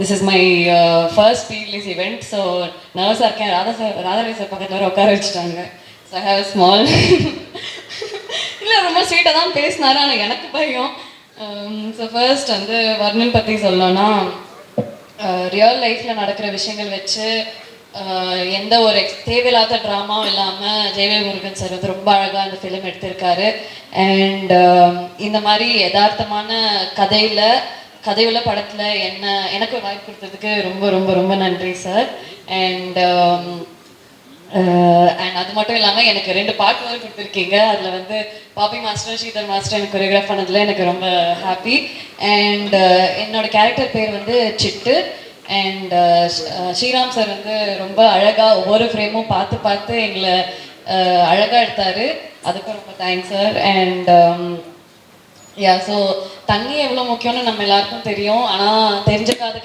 This is my first pre release event. So நர்வஸாக இருக்கேன். Radharavi sir பக்கத்தில் வர உட்கார வச்சுட்டாங்க. ஸோ ஐ ஹாவ் ஸ்மால் இல்லை ரொம்ப ஸ்வீட்டாக தான் பேசினாரு, ஆனால் எனக்கு பயம். ஸோ ஃபர்ஸ்ட் வந்து வர்ணன் பற்றி சொல்லணும்னா, ரியல் லைஃப்பில் நடக்கிற விஷயங்கள் வச்சு எந்த ஒரு தேவையில்லாத ட்ராமாவும் இல்லாமல் ஜெயவே முருகன் சார் வந்து ரொம்ப அழகாக அந்த ஃபிலிம் எடுத்திருக்காரு. அண்ட் இந்த மாதிரி யதார்த்தமான கதையுள்ள படத்தில் எனக்கு ஒரு வாய்ப்பு கொடுத்ததுக்கு ரொம்ப ரொம்ப ரொம்ப நன்றி சார். அண்ட் அது மட்டும் இல்லாமல் எனக்கு 2 பாட்டு வரை கொடுத்துருக்கீங்க. அதில் வந்து பாப்பி மாஸ்டர் ஸ்ரீதர் மாஸ்டர் எனக்கு கொரியோகிராஃப் பண்ணதில் எனக்கு ரொம்ப ஹாப்பி. அண்ட் என்னோட கேரக்டர் பேர் வந்து சிட்டு. அண்ட் ஸ்ரீராம் சார் வந்து ரொம்ப அழகாக ஒவ்வொரு ஃப்ரேமும் பார்த்து எங்களை அழகாக எடுத்தார். அதுக்கும் ரொம்ப தேங்க்ஸ் சார். அண்ட் ஸோ தண்ணி எவ்வளோ முக்கியம்னு நம்ம எல்லாருக்கும் தெரியும், ஆனால் தெரிஞ்சுக்காத